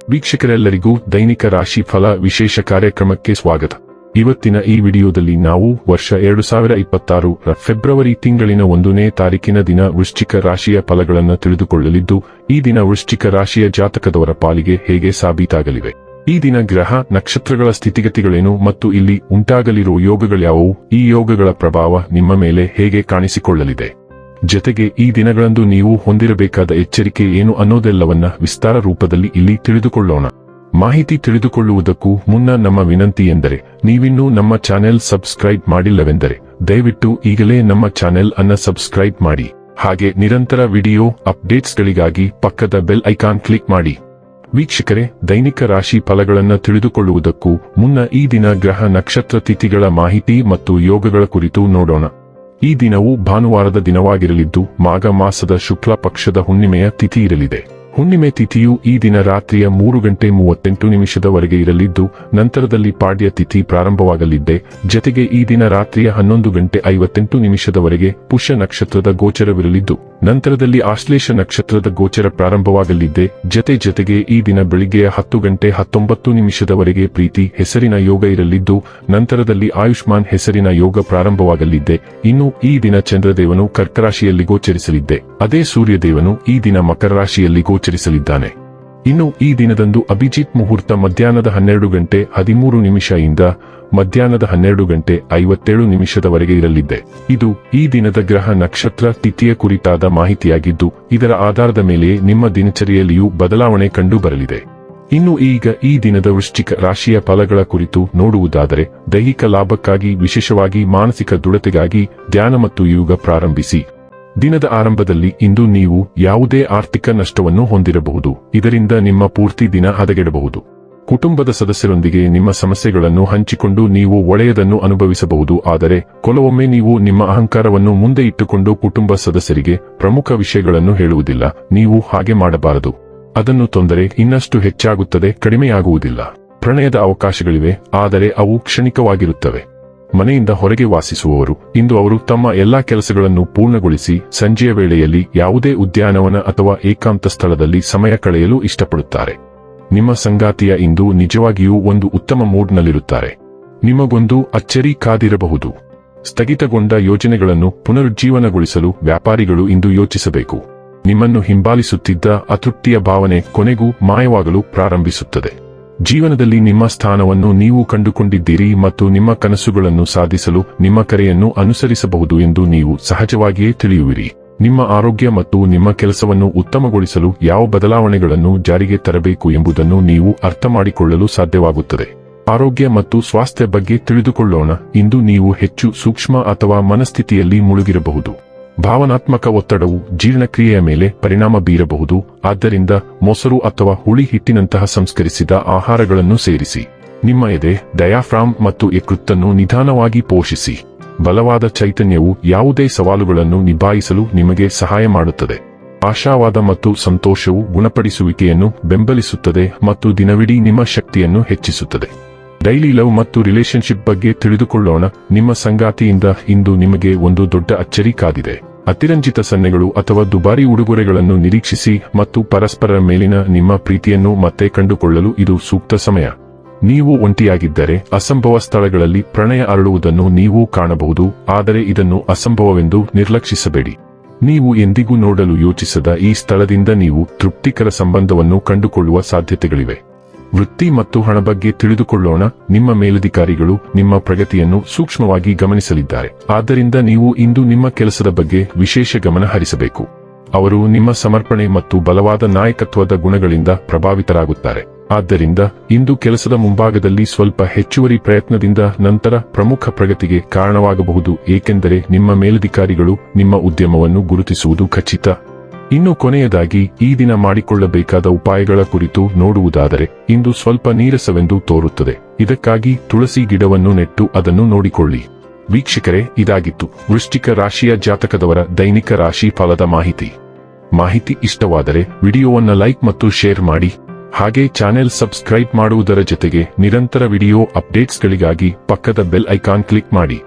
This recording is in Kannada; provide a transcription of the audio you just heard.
ವೀಕ್ಷಕರೆಲ್ಲರಿಗೂ ದೈನಿಕ ರಾಶಿ ಫಲ ವಿಶೇಷ ಕಾರ್ಯಕ್ರಮಕ್ಕೆ ಸ್ವಾಗತ. ಇವತ್ತಿನ ಈ ವಿಡಿಯೋದಲ್ಲಿ ನಾವು ವರ್ಷ 2026 ರ ಫೆಬ್ರವರಿ ತಿಂಗಳಿನ 1ನೇ ತಾರೀಕಿನ ದಿನ ವೃಶ್ಚಿಕ ರಾಶಿಯ ಫಲಗಳನ್ನು ತಿಳಿದುಕೊಳ್ಳಲಿದ್ದು, ಈ ದಿನ ವೃಶ್ಚಿಕ ರಾಶಿಯ ಜಾತಕದವರ ಪಾಲಿಗೆ ಹೇಗೆ ಸಾಬೀತಾಗಲಿವೆ, ಈ ದಿನ ಗ್ರಹ ನಕ್ಷತ್ರಗಳ ಸ್ಥಿತಿಗತಿಗಳೇನು ಮತ್ತು ಇಲ್ಲಿ ಉಂಟಾಗಲಿರುವ ಯೋಗಗಳ್ಯಾವುವು, ಈ ಯೋಗಗಳ ಪ್ರಭಾವ ನಿಮ್ಮ ಮೇಲೆ ಹೇಗೆ ಕಾಣಿಸಿಕೊಳ್ಳಲಿದೆ, ಜೊತೆಗೆ ಈ ದಿನಗಳಂದು ನೀವು ಹೊಂದಿರಬೇಕಾದ ಎಚ್ಚರಿಕೆ ಏನು ಅನ್ನೋದೆಲ್ಲವನ್ನ ವಿಸ್ತಾರ ರೂಪದಲ್ಲಿ ಇಲ್ಲಿ ತಿಳಿದುಕೊಳ್ಳೋಣ. ಮಾಹಿತಿ ತಿಳಿದುಕೊಳ್ಳುವುದಕ್ಕೂ ಮುನ್ನ ನಮ್ಮ ವಿನಂತಿ ಎಂದರೆ, ನೀವಿನ್ನೂ ನಮ್ಮ ಚಾನೆಲ್ ಸಬ್ಸ್ಕ್ರೈಬ್ ಮಾಡಿಲ್ಲವೆಂದರೆ ದಯವಿಟ್ಟು ಈಗಲೇ ನಮ್ಮ ಚಾನೆಲ್ ಅನ್ನ ಸಬ್ಸ್ಕ್ರೈಬ್ ಮಾಡಿ. ಹಾಗೆ ನಿರಂತರ ವಿಡಿಯೋ ಅಪ್ಡೇಟ್ಸ್ಗಳಿಗಾಗಿ ಪಕ್ಕದ ಬೆಲ್ ಐಕಾನ್ ಕ್ಲಿಕ್ ಮಾಡಿ. ವೀಕ್ಷಕರೇ, ದೈನಿಕ ರಾಶಿ ಫಲಗಳನ್ನು ತಿಳಿದುಕೊಳ್ಳುವುದಕ್ಕೂ ಮುನ್ನ ಈ ದಿನ ಗ್ರಹ ನಕ್ಷತ್ರ ತಿಥಿಗಳ ಮಾಹಿತಿ ಮತ್ತು ಯೋಗಗಳ ಕುರಿತು ನೋಡೋಣ. ಈ ದಿನವು ಭಾನುವಾರದ ದಿನವಾಗಿರಲಿದ್ದು, ಮಾಘ ಮಾಸದ ಶುಕ್ಲ ಪಕ್ಷದ ಹುಣ್ಣಿಮೆಯ ತಿಥಿ ಇರಲಿದೆ. ಹುಣ್ಣಿಮೆ ತಿಥಿಯು ಈ ದಿನ ರಾತ್ರಿಯ 3:38 ಇರಲಿದ್ದು, ನಂತರದಲ್ಲಿ ಪಾಡ್ಯ ತಿಥಿ ಪ್ರಾರಂಭವಾಗಲಿದೆ. ಜತೆಗೆ ಈ ದಿನ ರಾತ್ರಿಯ 11:58 ಪುಷ್ಯ ನಕ್ಷತ್ರದ ಗೋಚರವಿರಲಿದ್ದು, ನಂತರದಲ್ಲಿ ಆಶ್ಲೇಷ ನಕ್ಷತ್ರದ ಗೋಚರ ಪ್ರಾರಂಭವಾಗಲಿದೆ. ಜತೆಗೆ ಈ ದಿನ ಬೆಳಿಗ್ಗೆಯ 10:19 ಪ್ರೀತಿ ಹೆಸರಿನ ಯೋಗ ಇರಲಿದ್ದು, ನಂತರದಲ್ಲಿ ಆಯುಷ್ಮಾನ್ ಹೆಸರಿನ ಯೋಗ ಪ್ರಾರಂಭವಾಗಲಿದೆ. ಇನ್ನು ಈ ದಿನ ಚಂದ್ರದೇವನು ಕರ್ಕರಾಶಿಯಲ್ಲಿ ಗೋಚರಿಸಲಿದೆ. ಅದೇ ಸೂರ್ಯದೇವನು ಈ ದಿನ ಮಕರ ರಾಶಿಯಲ್ಲಿ ಗೋಚರಿಸಲಿದ್ದಾನೆ. ಇನ್ನು ಈ ದಿನದಂದು ಅಭಿಜಿತ್ ಮುಹೂರ್ತ ಮಧ್ಯಾಹ್ನದ 12:13 ಇಂದ ಮಧ್ಯಾಹ್ನದ 12:57 ಇರಲಿದೆ. ಇದು ಈ ದಿನದ ಗ್ರಹ ನಕ್ಷತ್ರ ತಿಥಿಯ ಕುರಿತಾದ ಮಾಹಿತಿಯಾಗಿದ್ದು, ಇದರ ಆಧಾರದ ಮೇಲೆ ನಿಮ್ಮ ದಿನಚರಿಯಲ್ಲಿಯೂ ಬದಲಾವಣೆ ಕಂಡು ಬರಲಿದೆ. ಇನ್ನು ಈಗ ಈ ದಿನದ ವೃಶ್ಚಿಕ ರಾಶಿಯ ಫಲಗಳ ಕುರಿತು ನೋಡುವುದಾದರೆ, ದೈಹಿಕ ಲಾಭಕ್ಕಾಗಿ, ವಿಶೇಷವಾಗಿ ಮಾನಸಿಕ ದೃಢತೆಗಾಗಿ ಧ್ಯಾನ ಮತ್ತು ಯೋಗ ಪ್ರಾರಂಭಿಸಿ. ದಿನದ ಆರಂಭದಲ್ಲಿ ಇಂದು ನೀವು ಯಾವುದೇ ಆರ್ಥಿಕ ನಷ್ಟವನ್ನು ಹೊಂದಿರಬಹುದು. ಇದರಿಂದ ನಿಮ್ಮ ಪೂರ್ತಿ ದಿನ ಹದಗೆಡಬಹುದು. ಕುಟುಂಬದ ಸದಸ್ಯರೊಂದಿಗೆ ನಿಮ್ಮ ಸಮಸ್ಯೆಗಳನ್ನು ಹಂಚಿಕೊಂಡು ನೀವು ಒಳ್ಳೆಯದನ್ನು ಅನುಭವಿಸಬಹುದು. ಆದರೆ ಕೆಲವೊಮ್ಮೆ ನೀವು ನಿಮ್ಮ ಅಹಂಕಾರವನ್ನು ಮುಂದೆ ಇಟ್ಟುಕೊಂಡು ಕುಟುಂಬ ಸದಸ್ಯರಿಗೆ ಪ್ರಮುಖ ವಿಷಯಗಳನ್ನು ಹೇಳುವುದಿಲ್ಲ. ನೀವು ಹಾಗೆ ಮಾಡಬಾರದು. ಅದನ್ನು ತೊಂದರೆ ಇನ್ನಷ್ಟು ಹೆಚ್ಚಾಗುತ್ತದೆ, ಕಡಿಮೆಯಾಗುವುದಿಲ್ಲ. ಪ್ರಣಯದ ಅವಕಾಶಗಳಿವೆ, ಆದರೆ ಅವು ಕ್ಷಣಿಕವಾಗಿರುತ್ತವೆ. ಮನೆಯಿಂದ ಹೊರಗೆ ವಾಸಿಸುವವರು ಇಂದು ಅವರು ತಮ್ಮ ಎಲ್ಲಾ ಕೆಲಸಗಳನ್ನು ಪೂರ್ಣಗೊಳಿಸಿ ಸಂಜೆಯ ವೇಳೆಯಲ್ಲಿ ಯಾವುದೇ ಉದ್ಯಾನವನ ಅಥವಾ ಏಕಾಂತ ಸ್ಥಳದಲ್ಲಿ ಸಮಯ ಕಳೆಯಲು ಇಷ್ಟಪಡುತ್ತಾರೆ. ನಿಮ್ಮ ಸಂಗಾತಿಯ ಇಂದು ನಿಜವಾಗಿಯೂ ಒಂದು ಉತ್ತಮ ಮೂಡ್ನಲ್ಲಿರುತ್ತಾರೆ. ನಿಮಗೊಂದು ಅಚ್ಚರಿ ಕಾದಿರಬಹುದು. ಸ್ಥಗಿತಗೊಂಡ ಯೋಜನೆಗಳನ್ನು ಪುನರುಜ್ಜೀವನಗೊಳಿಸಲು ವ್ಯಾಪಾರಿಗಳು ಇಂದು ಯೋಚಿಸಬೇಕು. ನಿಮ್ಮನ್ನು ಹಿಂಬಾಲಿಸುತ್ತಿದ್ದ ಅತೃಪ್ತಿಯ ಭಾವನೆ ಕೊನೆಗೂ ಮಾಯವಾಗಲು ಪ್ರಾರಂಭಿಸುತ್ತದೆ. ಜೀವನದಲ್ಲಿ ನಿಮ್ಮ ಸ್ಥಾನವನ್ನು ನೀವು ಕಂಡುಕೊಂಡಿದ್ದೀರಿ ಮತ್ತು ನಿಮ್ಮ ಕನಸುಗಳನ್ನು ಸಾಧಿಸಲು ನಿಮ್ಮ ಕರೆಯನ್ನು ಅನುಸರಿಸಬಹುದು ಎಂದು ನೀವು ಸಹಜವಾಗಿಯೇ ತಿಳಿಯುವಿರಿ. ನಿಮ್ಮ ಆರೋಗ್ಯ ಮತ್ತು ನಿಮ್ಮ ಕೆಲಸವನ್ನು ಉತ್ತಮಗೊಳಿಸಲು ಯಾವ ಬದಲಾವಣೆಗಳನ್ನು ಜಾರಿಗೆ ತರಬೇಕು ಎಂಬುದನ್ನು ನೀವು ಅರ್ಥಮಾಡಿಕೊಳ್ಳಲು ಸಾಧ್ಯವಾಗುತ್ತದೆ. ಆರೋಗ್ಯ ಮತ್ತು ಸ್ವಾಸ್ಥ್ಯ ಬಗ್ಗೆ ತಿಳಿದುಕೊಳ್ಳೋಣ. ಇಂದು ನೀವು ಹೆಚ್ಚು ಸೂಕ್ಷ್ಮ ಅಥವಾ ಮನಸ್ಥಿತಿಯಲ್ಲಿ ಮುಳುಗಿರಬಹುದು. ಭಾವನಾತ್ಮಕ ಒತ್ತಡವು ಜೀರ್ಣಕ್ರಿಯೆಯ ಮೇಲೆ ಪರಿಣಾಮ ಬೀರಬಹುದು. ಆದ್ದರಿಂದ ಮೊಸರು ಅಥವಾ ಹುಳಿ ಹಿಟ್ಟಿನಂತಹ ಸಂಸ್ಕರಿಸಿದ ಆಹಾರಗಳನ್ನು ಸೇರಿಸಿ. ನಿಮ್ಮ ಎದೆ, ಡಯಾಫ್ರಾಮ್ ಮತ್ತು ಯಕೃತ್ತನ್ನು ನಿಧಾನವಾಗಿ ಪೋಷಿಸಿ. ಬಲವಾದ ಚೈತನ್ಯವು ಯಾವುದೇ ಸವಾಲುಗಳನ್ನು ನಿಭಾಯಿಸಲು ನಿಮಗೆ ಸಹಾಯ ಮಾಡುತ್ತದೆ. ಆಶಾವಾದ ಮತ್ತು ಸಂತೋಷವು ಗುಣಪಡಿಸುವಿಕೆಯನ್ನು ಬೆಂಬಲಿಸುತ್ತದೆ ಮತ್ತು ದಿನವಿಡೀ ನಿಮ್ಮ ಶಕ್ತಿಯನ್ನು ಹೆಚ್ಚಿಸುತ್ತದೆ. ಡೈಲಿ ಲವ್ ಮತ್ತು ರಿಲೇಶನ್ಶಿಪ್ ಬಗ್ಗೆ ತಿಳಿದುಕೊಳ್ಳೋಣ. ನಿಮ್ಮ ಸಂಗಾತಿಯಿಂದ ಇಂದು ನಿಮಗೆ ಒಂದು ದೊಡ್ಡ ಅಚ್ಚರಿ ಕಾದಿದೆ. ಅತಿರಂಜಿತ ಸನ್ನೆಗಳು ಅಥವಾ ದುಬಾರಿ ಉಡುಗೊರೆಗಳನ್ನು ನಿರೀಕ್ಷಿಸಿ ಮತ್ತು ಪರಸ್ಪರರ ಮೇಲಿನ ನಿಮ್ಮ ಪ್ರೀತಿಯನ್ನು ಮತ್ತೆ ಕಂಡುಕೊಳ್ಳಲು ಇದು ಸೂಕ್ತ ಸಮಯ. ನೀವು ಒಂಟಿಯಾಗಿದ್ದರೆ ಅಸಂಭವ ಸ್ಥಳಗಳಲ್ಲಿ ಪ್ರಣಯ ಅರಳುವುದನ್ನು ನೀವು ಕಾಣಬಹುದು, ಆದರೆ ಇದನ್ನು ಅಸಂಭವವೆಂದು ನಿರ್ಲಕ್ಷಿಸಬೇಡಿ. ನೀವು ಎಂದಿಗೂ ನೋಡಲು ಯೋಚಿಸದ ಈ ಸ್ಥಳದಿಂದ ನೀವು ತೃಪ್ತಿಕರ ಸಂಬಂಧವನ್ನು ಕಂಡುಕೊಳ್ಳುವ ಸಾಧ್ಯತೆಗಳಿವೆ. ವೃತ್ತಿ ಮತ್ತು ಹಣ ಬಗ್ಗೆ ತಿಳಿದುಕೊಳ್ಳೋಣ. ನಿಮ್ಮ ಮೇಲಧಿಕಾರಿಗಳು ನಿಮ್ಮ ಪ್ರಗತಿಯನ್ನು ಸೂಕ್ಷ್ಮವಾಗಿ ಗಮನಿಸಲಿದ್ದಾರೆ. ಆದ್ದರಿಂದ ನೀವು ಇಂದು ನಿಮ್ಮ ಕೆಲಸದ ಬಗ್ಗೆ ವಿಶೇಷ ಗಮನ ಹರಿಸಬೇಕು. ಅವರು ನಿಮ್ಮ ಸಮರ್ಪಣೆ ಮತ್ತು ಬಲವಾದ ನಾಯಕತ್ವದ ಗುಣಗಳಿಂದ ಪ್ರಭಾವಿತರಾಗುತ್ತಾರೆ. ಆದ್ದರಿಂದ ಇಂದು ಕೆಲಸದ ಮುಂಭಾಗದಲ್ಲಿ ಸ್ವಲ್ಪ ಹೆಚ್ಚುವರಿ ಪ್ರಯತ್ನದಿಂದ ನಂತರ ಪ್ರಮುಖ ಪ್ರಗತಿಗೆ ಕಾರಣವಾಗಬಹುದು, ಏಕೆಂದರೆ ನಿಮ್ಮ ಮೇಲಧಿಕಾರಿಗಳು ನಿಮ್ಮ ಉದ್ಯಮವನ್ನು ಗುರುತಿಸುವುದು ಖಚಿತ. ಇನ್ನು ಕೊನೆಯದಾಗಿ ಈ ದಿನ ಮಾಡಿಕೊಳ್ಳಬೇಕಾದ ಉಪಾಯಗಳ ಕುರಿತು ನೋಡುವುದಾದರೆ, ಇಂದು ಸ್ವಲ್ಪ ನೀರಸವೆಂದು ತೋರುತ್ತದೆ. ಇದಕ್ಕಾಗಿ ತುಳಸಿ ಗಿಡವನ್ನು ನೆಟ್ಟು ಅದನ್ನು ನೋಡಿಕೊಳ್ಳಿ. ವೀಕ್ಷಕರೇ, ಇದಾಗಿತ್ತು ವೃಶ್ಚಿಕ ರಾಶಿಯ ಜಾತಕದವರ ದೈನಿಕ ರಾಶಿ ಫಲದ ಮಾಹಿತಿ ಇಷ್ಟವಾದರೆ ವಿಡಿಯೋವನ್ನು ಲೈಕ್ ಮತ್ತು ಶೇರ್ ಮಾಡಿ. ಹಾಗೆ ಚಾನೆಲ್ ಸಬ್ಸ್ಕ್ರೈಬ್ ಮಾಡುವುದರ ಜೊತೆಗೆ ನಿರಂತರ ವಿಡಿಯೋ ಅಪ್ಡೇಟ್ಸ್ಗಳಿಗಾಗಿ ಪಕ್ಕದ ಬೆಲ್ ಐಕಾನ್ ಕ್ಲಿಕ್ ಮಾಡಿ.